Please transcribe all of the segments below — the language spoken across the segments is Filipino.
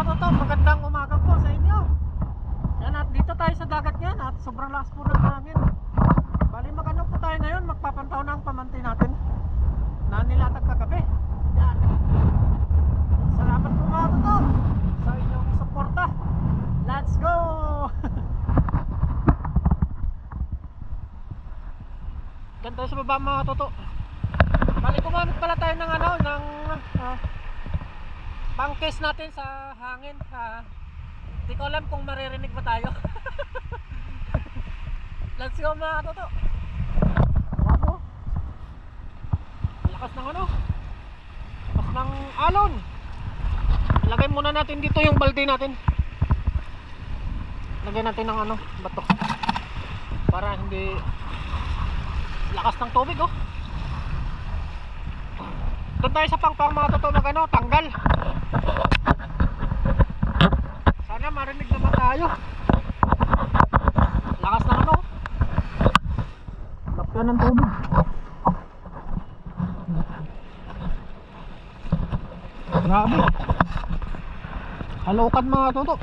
mga toto, magandang umaga po sa inyo. Yan, at dito tayo sa dagat ngayon at sobrang lakas po ng hangin. Bali magano po tayo ngayon, magpapantaw na ang pamantay natin na nilatag kagabi. Yan. Salamat po mga toto sa inyong suporta. Let's go! Diyan tayo sa baba mga toto. Bali gumamit pala tayo ng ano, ng pang-case natin sa hangin. Hindi ko alam kung maririnig ba tayo. Let's go mga toto. Wow, lakas ng ano, lakas ng alon. Ilagay muna natin dito yung balde natin. Lagyan natin ng ano, bato para hindi lakas ng tubig. Oh, doon tayo sa pangpang mga toto, mag ano, tanggal. Sana marinig naman tayo. Lakas ng ano, lapyan ng tubig. Grabe, halokan mga toto.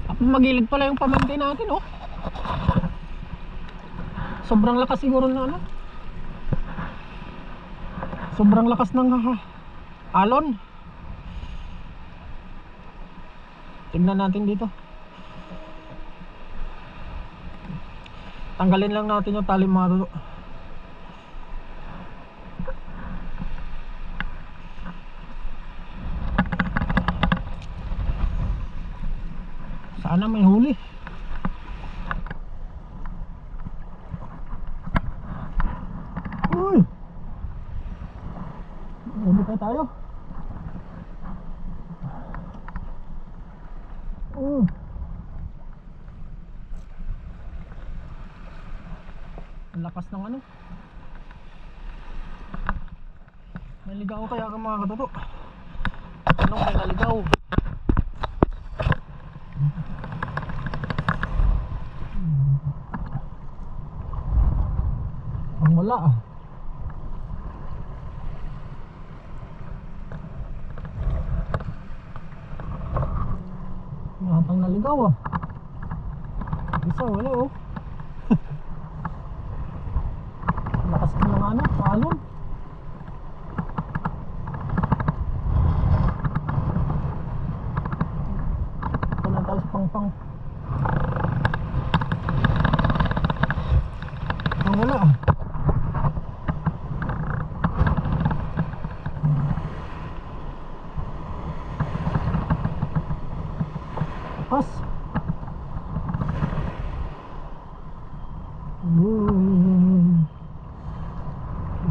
At magilid pala yung pamantay natin. Oh, sobrang lakas siguro na ano, sobrang lakas ng alon. Tingnan natin dito. Tanggalin lang natin yung tali mga toto. Sana may huli. Uy, huli pa tayo. Ang lakas ng ano. Naligaw kaya ka mga katoto. Anong may naligaw? Ang wala ah. Matang naligaw ah. Isa wala oh. Lakas ng mga ano, alon. Ito na tayo sa pangpang. Ang wala ah. Pas.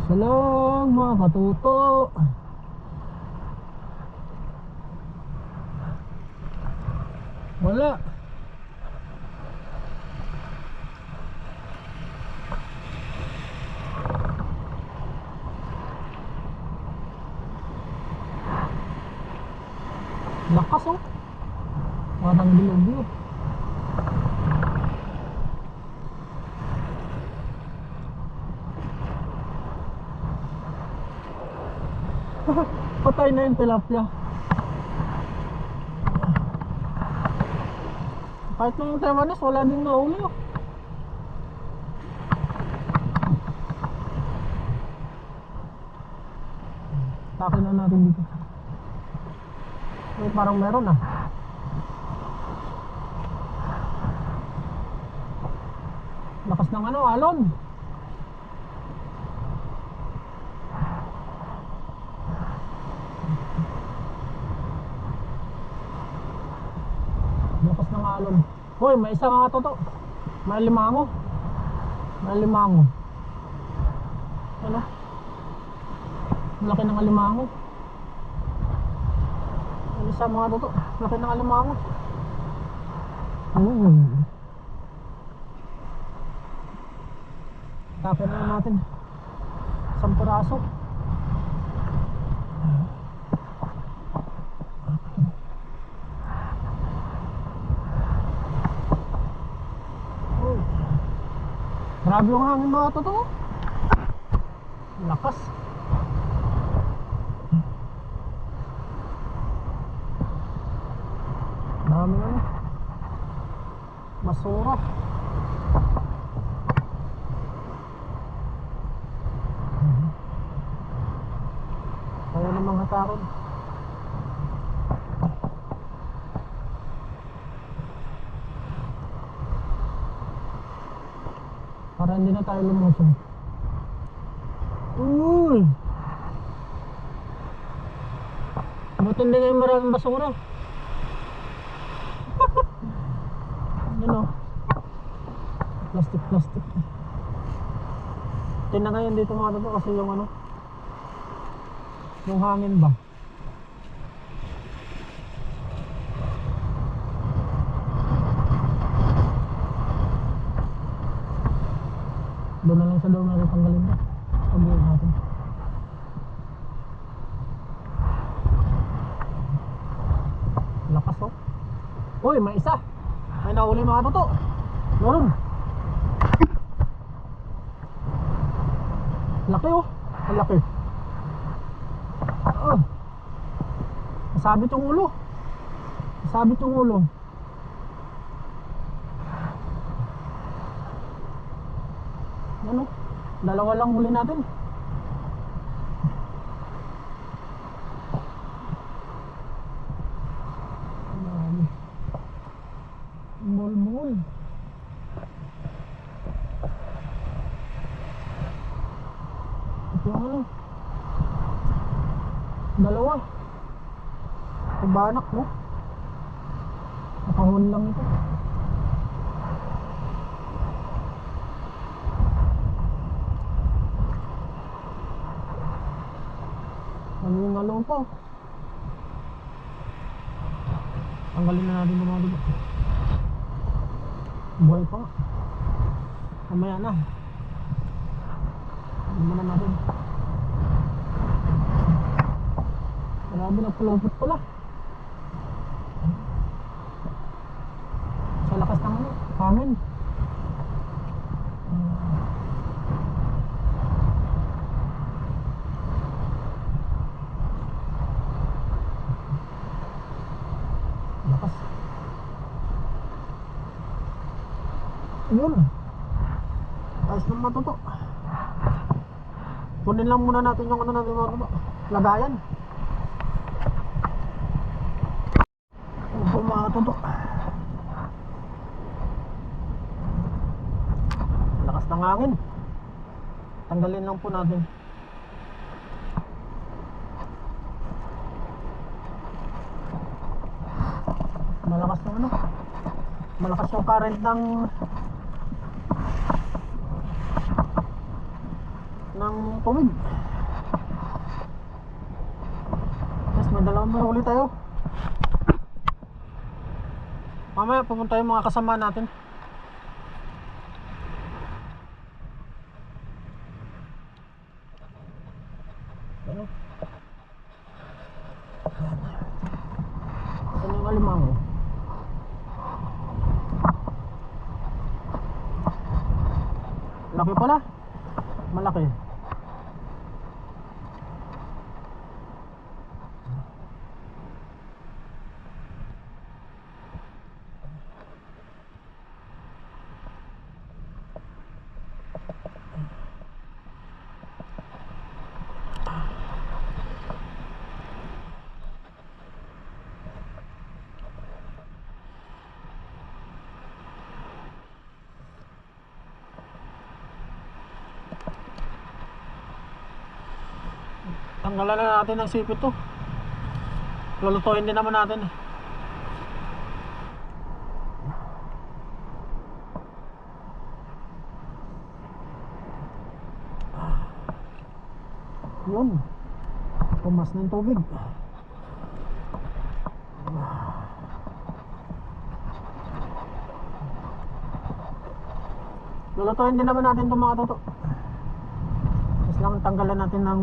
Isa lang mga katuto. Wala. Lakas oh. Parang bilog-bilog. Patay na yung tilapia. Kahit ng Taiwanese wala din nauli oh. Takin na natin dito. May parang meron ah. Lakas ng ano, alon. Lakas ng alon. Hoy, may isa nga toto. May limango. May limango. Ano? Laki ng alimango. May isa mga toto. Laki ng alimango. Tapin na natin. Isang piraso. Grabe yung hangin mga toto. Lakas. Dami ano, basura. Kaya namang hatakin. Para hindi na tayo lumusong. Uy! Buti hindi ngayon maraming basura. Yun o. Plastic. Tingnan ngayon dito mga totoo kasi yung ano, yung hangin ba? Doon na lang sa doon natin tanggalin ba? Pagbuhin natin. Lakas oh. Uy, may isa. May nahuli mga totoo. Meron. Laki oh. Ang laki. Masabit yung ulo. Masabit yung ulo. Ano? Dalawa lang huli natin. Mol. Ito yung ano. Dalawa. Kabanak mo. Nakahuli lang ito. Ano yung along pa? Tanggalin na natin yung mga dugo. Buhay pa nga. Mamaya na. Ano na natin? Grabe na pulupot pala. Sa lakas ng ano, hangin. Lakas. Yun. Ayos naman matuto. Kunin lang muna natin yung ano natin matuto. Lagayan. Matuto. Lakas ng hangin. Tanggalin lang po natin. Malakas ng ano? Malakas yung current ng tubig. Yes, may dalawang mahuli tayo. Mamaya pupunta yung mga kasama natin. Ano? Saan yung alimango? Laki pala. Malaki. Tanggalan na natin ng sipit to. Lulutuin din naman natin eh. Yun. Pumas na yung tubig. Lulutuin din naman natin itong mga toto. Tapos lang tanggalan natin ng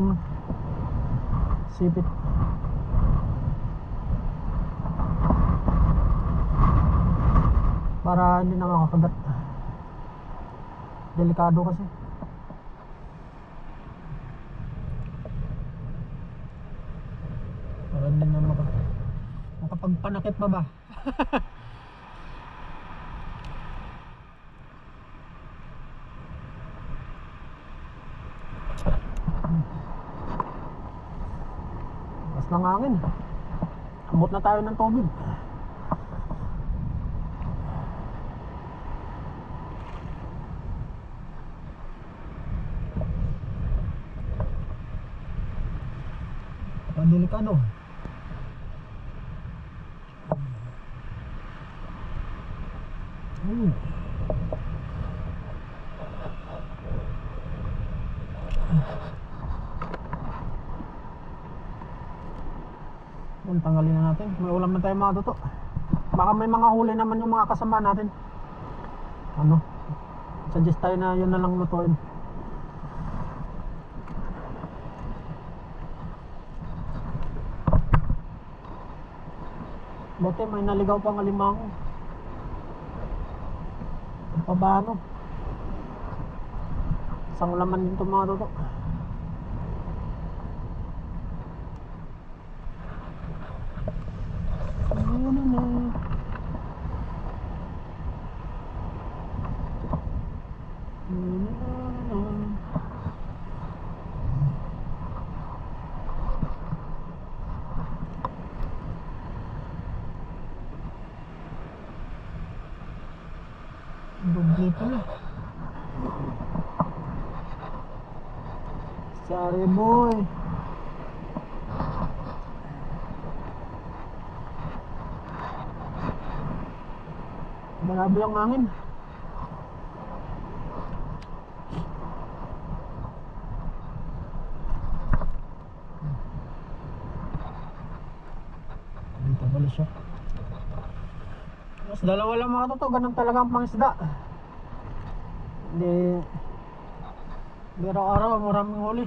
sipit. Para hindi na makakagat. Delikado kasi. Para hindi na Makapagpanakit pa ba? Mas ng hangin. Abot na tayo ng tubig. Delikado. Tanggalin na natin. May ulam na tayo mga toto. Baka may mga huli naman yung mga kasama natin. Ano? Suggest tayo na yun na lang lutuin. Dati may naligaw pang alimango. Ang pabano. Isang laman din ito mga toto. Dugli pala. Sorry boy. Malabo yung hangin. Dito pala siya. Mas dalawa lang mga toto, ganun talaga ang pangisda. Hindi araw-araw maraming huli.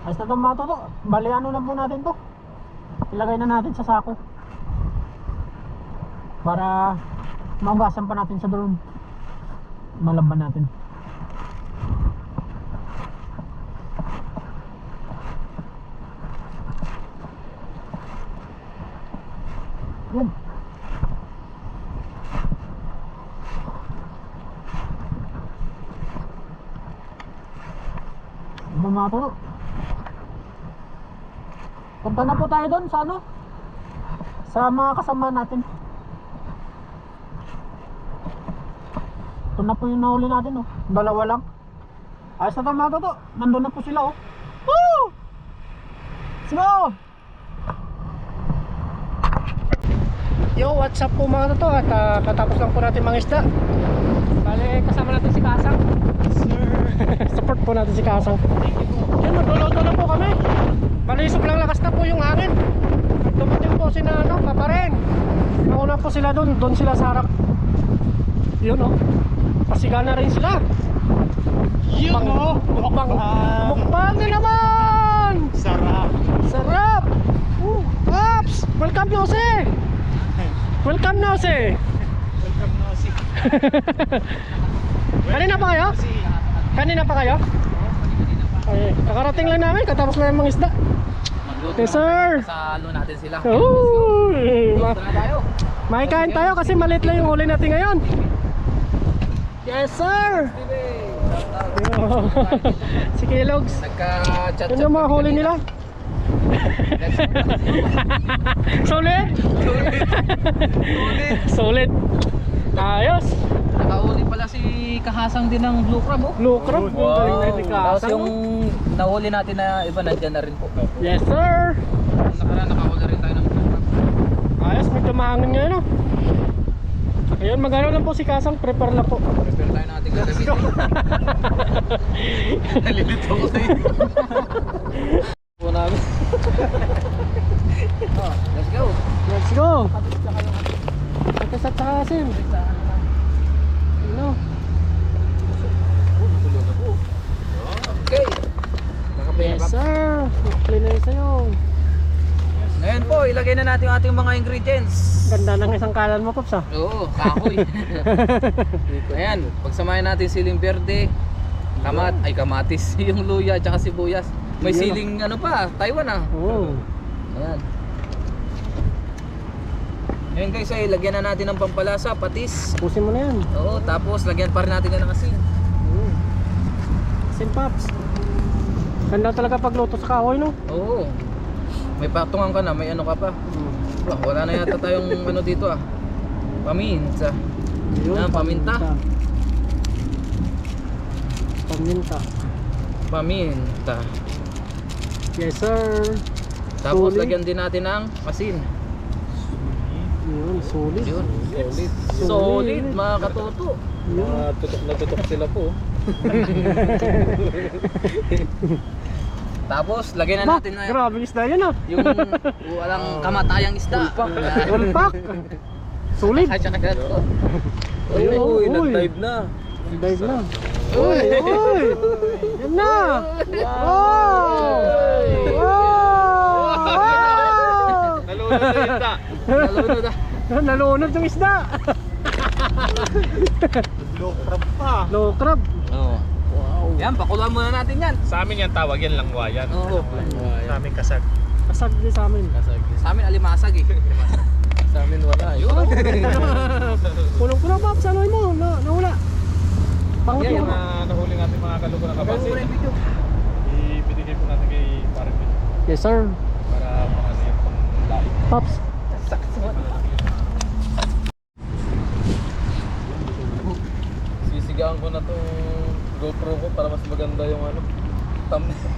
Ayos na ito mga toto. Bali ano na po natin to. Ilagay na natin sa sako para maugasan pa natin sa drone. Malaban natin. Yan. Mga toto. Punta na po tayo doon sa ano? Sa mga kasama natin. Ito na po yung nahuli natin, oh. Dalawa lang. Ayos na ito mga toto. Nandun na po sila, oh. Woo! Let's go! Yo, what's up po mga toto? At katapos lang po natin mga isda. Bale, kasama natin si Kasang. Sir. Support po natin si Kasang. Yan, magluluto na po kami. Bale, sobrang lakas na po yung hangin. Dumating po si na ano, papareng. Nauna po sila doon sila sa harap. Yun, oh. Pasiga na rin sila. Yun, oh. Mukbang na naman. Sarap. Ups. Welcome Nose. Welcome Nose. Kanina pa kayo? Kanina pa kayo? Ay, kakarating lang namin, katapos lang yung mga isda. Yes sir. Salo natin sila. Makikain tayo kasi maliit lang yung huli natin ngayon. Yes sir. Si Kilogs. Nagka-chat-chat. Ano yung mga huli nila? Solid? Solid. Ayos. Nakahuli pala si Kahasang din ng blue crab, oh. Blue crab. Galing na ito Tapos yung nahuli natin na iba nandiyan na rin po. Yes sir. Nakahuli rin tayo ng blue crab. Ayos, medyo mahangin ngayon, oh. Ayun, magano lang po si Kasang, prepare lang po. Prepare tayo natin gagamitin. Nalilito ko sa'yo. Namin. Oh, let's go. Let's go. Atas at saka asim. Ano? Okay. Yes sir. Clean na yun sa'yo. Ngayon po, ilagay na natin yung ating mga ingredients. Ganda ng isang kalan mo, Pops, ah. Oo, kahoy. Ayan, pagsamahin natin siling verde, Kamatis. Yung luya at saka sibuyas. May Yan, siling ano pa, Taiwan ah. Oo. Ayan. Ngayon guys ay lagyan na natin ng pampalasa, patis. Pusin mo na yan. Oo, tapos lagyan pa rin natin yan ng asin. Sin Paps. Ganda talaga pagluto sa kahoy, no? Oo. May patungan ka na, may ano ka pa. Wala na yata tayong ano dito ah. Paminta. Yun, Paminta. Paminta. Paminta. Yes, sir. Tapos Sulit. lagyan din natin ng asin. Yun, solid. Yun, solid. Solid. Solid mga katoto. Yun. Tutok na tutok sila po. Tapos lagyan na Ba, natin na grabe isda yan ah. yung walang kamatayang isda. Ulpak. Solid. At saka ito. Ayun, Uy, uy. nag-dive na. Dive na. Uy, uy. Yan na. Wow. Wow. Nalunod na isda. Nalunod ah. Nalunod yung isda. Low crab pa. Low crab. Oo. Wow. Yan, pakuluan muna natin yan. Sa amin yan tawag yan langwayan. Oo. Sa amin kasag. Kasag din sa amin. Sa amin alimasag eh. Sa amin wala. Yun. Punong-puno pa. Sanoy mo. Nawala. Pangot Yan mo. yung nahuli natin mga kalugo ng kabasi. Ibinigay po natin kay Parang Bin Yes, sir. para mga ano yung pang-laing. Pops. Sisigaan ko na tong GoPro ko para mas maganda yung ano thumbnail.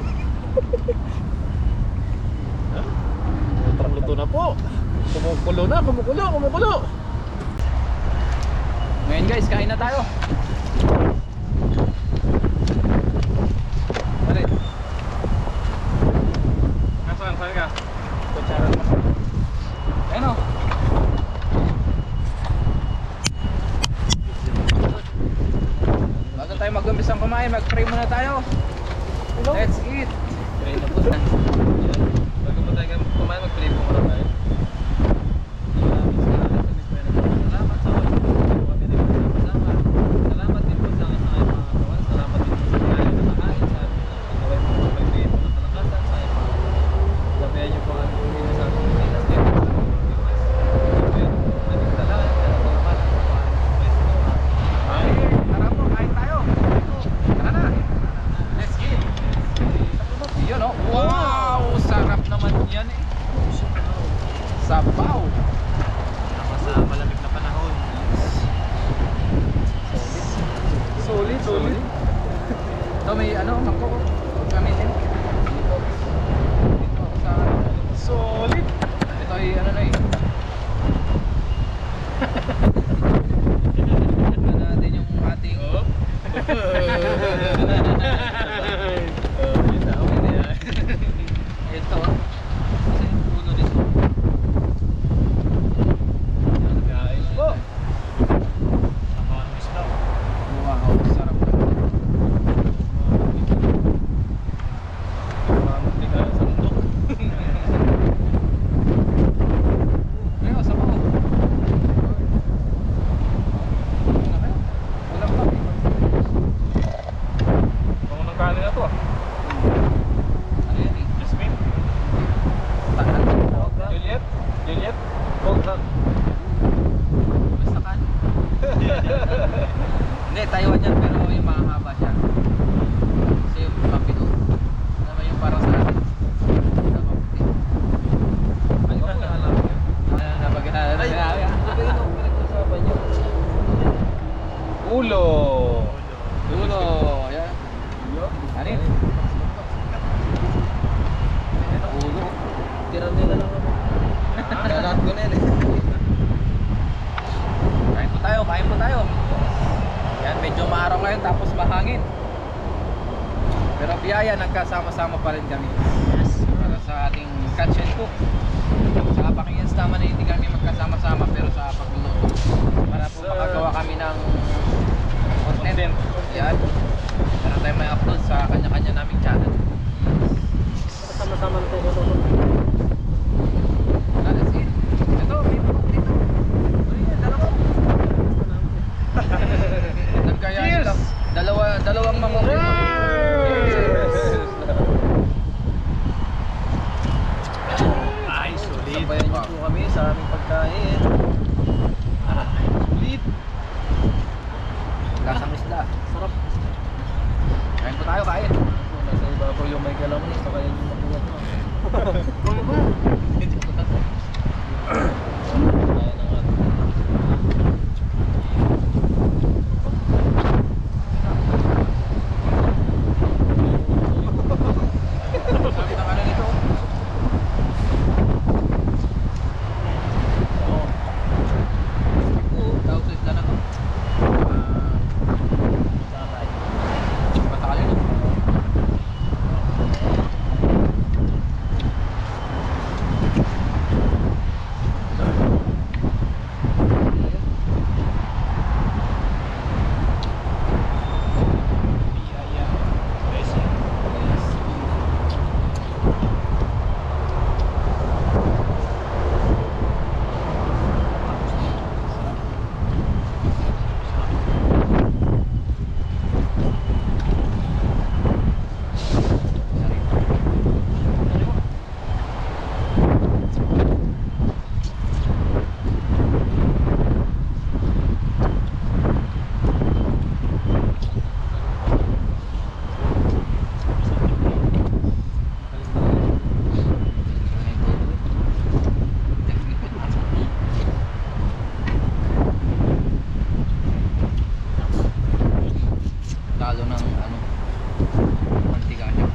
Luto na po. Kumukulo. Ngayon guys, kain na tayo. Balik. Nasaan ka? Kutsara. Ayun o. Bago tayo mag-umpisang kumain, mag-pray muna tayo. Let's eat. Pray na po. Bago mo tayo kumain, mag-play po muna tayo. Salamat sa Lord. Kami din po kasama. Salamat din po sa aking mga kawan. Salamat din po sa kinain na nakain sa amin. Gawin po po magbigay po ng kalakasan sa aking mga gabayan niyo po ang aming sa ating Pilipinas. Kaya po sa mga viewers. Kaya po maraming salamat. Kaya po naman ang mga Ay, tara po, kain tayo. Tara na. Let's eat. Yun o. Wow! Sarap naman yan eh. Sabaw. Sa malamig na panahon. Solid. Ito may ano, mangkok. Gamitin. Dito. Dito ako sa Solid. ito ay ano na eh. Tignan natin yung ating ito. Kasi yung puno nito. Guys po. Nakawan isda. Wow, sarap naman. Mamati ka sa bundok. Ayun, sabaw. Wala pa. Kung nang kanin na to ah. Ano yan eh? Jasmine. Juliet. Bogdan. Basta kan. Hindi, Taiwan yan pero yung mahaba siya. Kasi yung mapido. Naman yung parang sa atin. Na maputi. Ano ba na alam? Napaghanap na kaya. Pinag-usapan nyo. Ulo. Dulo. Yan. Ano yun? Ulo. Tira nila lang ako. Lahat ko na yun eh. Kain po tayo. Yan, medyo maaraw ngayon tapos mahangin. Pero biyaya, nagkasama-sama pa rin kami. Para sa ating catch and cook. Sa Pakingans naman na hindi kami magkasama-sama pero sa pagluluto. Para po makagawa kami ng content. Yan. Para tayo may upload sa kanya-kanya naming channel. Sama-sama na tayo. Let's eat. Ito, may manok dito. Ano yan? Dalawa. Nagkaya Cheers! lang. Dalawang manok dito. Dala mo na, baka yun yung mabuhat mo. Mga ba? Kaya na nga. Sabi ng ano nito? Oo. Tawag sa isla na to? Sakay. Patakal yun. Talo ng ano, mantika niya.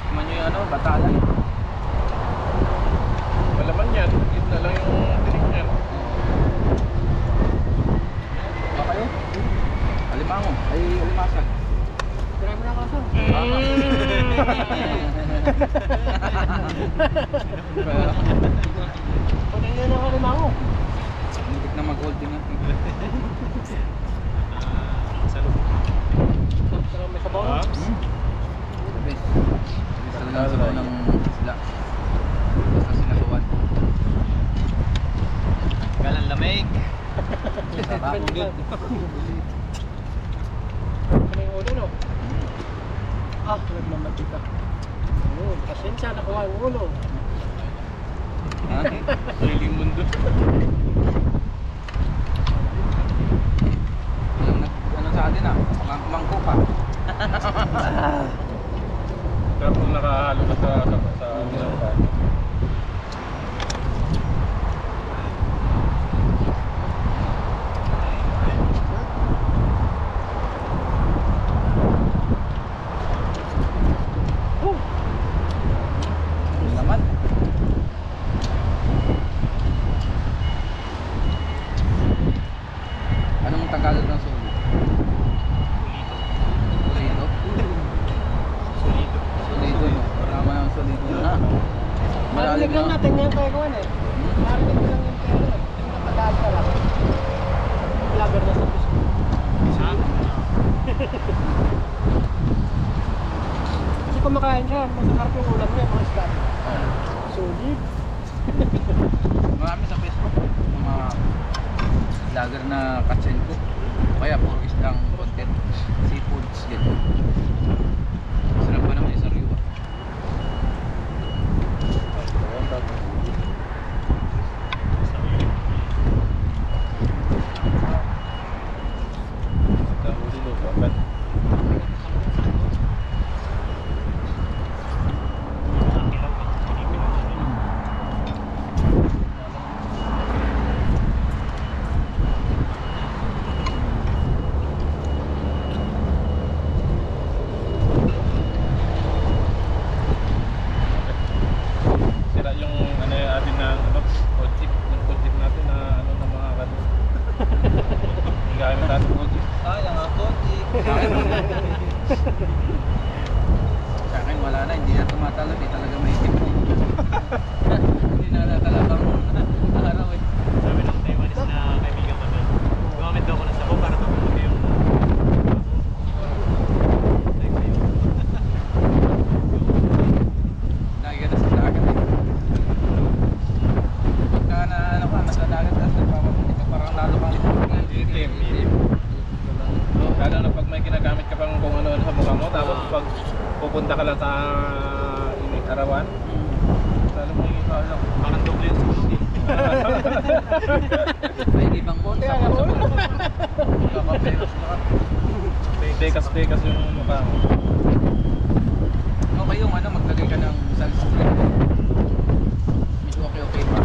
Tikman nyo yung ano, batalan. Malaman yan. Yun na lang yung tinig niyan. Baka yun? Alimango, ay alimasag. Try mo na kaso. Pwede nyo na kalimango. Hindi na mag-holding yan. Sa loob. Sarap may sabaw na. Pops. The best. The best talaga ang sabaw ng isla. Basta sinasuan. Galang lamig. Sarap. Good. Ano yung ulo, no? Ah, nagmamatika. Oo, pasensya, nakuha ang ulo. Ha? Hiling mundo. Ano sa atin ah? Mangko pa. Pero kung nakahalo ka sa nilapan. Yun naman. Anong Tagalog ng sulit? Solido. Solido. Solido no. Tama ng solido na. Marinig lang natin ngayon tayo gawan eh. Marinig ko lang yung pero eh. Yung nakadaan ka lang. Vlogger na sa Facebook. Kasi kumakain siya, masarap yung ulam niya, mga isda. Solid. Marami sa Facebook. Mga vlogger na katsen ko. Kaya puro islang content. Seafoods. Ganyan. Sarap pa naman yung sariwa. Dahuli lo, kapat. Sira yung ano yung atin na ano, code chip, yung code chip natin na ano na mga ano. Yung gamit natin code chip. Sayang ang konti. Sa akin wala na, hindi na tumatalab eh. Talaga may tip. Hindi na natalabang araw eh. Sabi ng Taiwanese na kaibigan ko doon, gumamit daw ako ng sabaw para matulog yung Lagi ka na sa dagat eh. Pagka na ano ka, nasa dagat ka, nagpapapunti ka, parang lalo kang Itim. Lalo na pag may ginagamit ka pang kung ano sa mukha mo, tapos pag pupunta ka lang sa init arawan, lalo mo yung ano. parang doble yung sunog eh. May ibang konti. Bekas-bekas yung mukha mo. Okay yung ano, maglagay ka ng sunscreen. Medyo okay pa.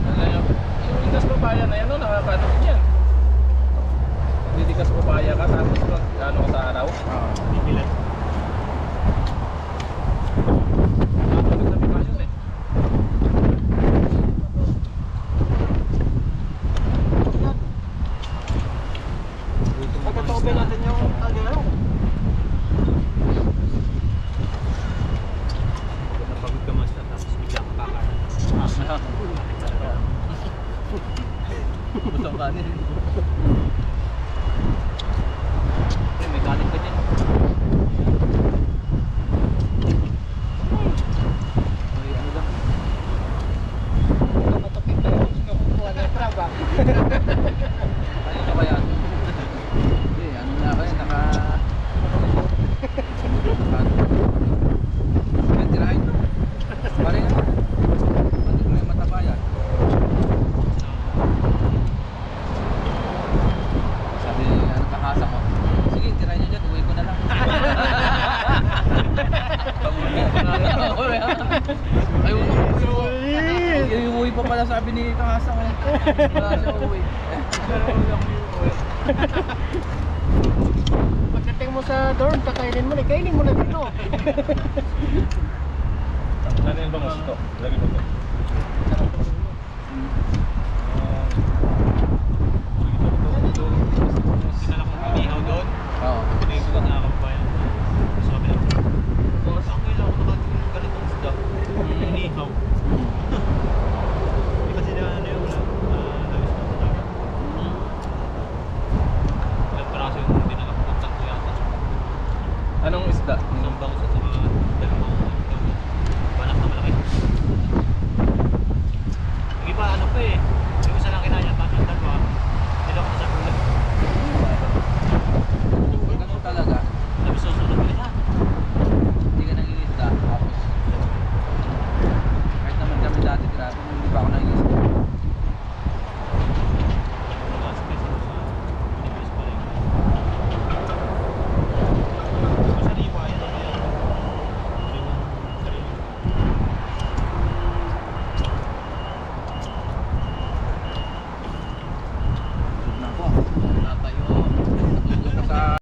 Ano yung indas papaya na yan, no? Nakakano din yan. Didikas papaya ka, tapos ano ka sa araw. Bibilan. Nakatulog na pipa yun eh. Pagkatubin natin yung kagalaw. Napagod ka mas tapos bigla ka kakain. Butang kanin. May kanin pa dyan. May ano lang. Matapit tayo. Kukuha ng traba. Ano ka ba yan? Hindi, ano na kayo, tirahin mo. Pare na. Pati may mataba yan. Sabi, ano kakasa ko. Sige, tirahin niyo dyan, uwi ko na lang. Ay, uwi pa pala sabi ni kakasa ko. Wala siya uwi. Pagdating mo sa dorm, kakainin mo na. Kainin mo na dito. Ano yung bangus ito? Lagi mo ito.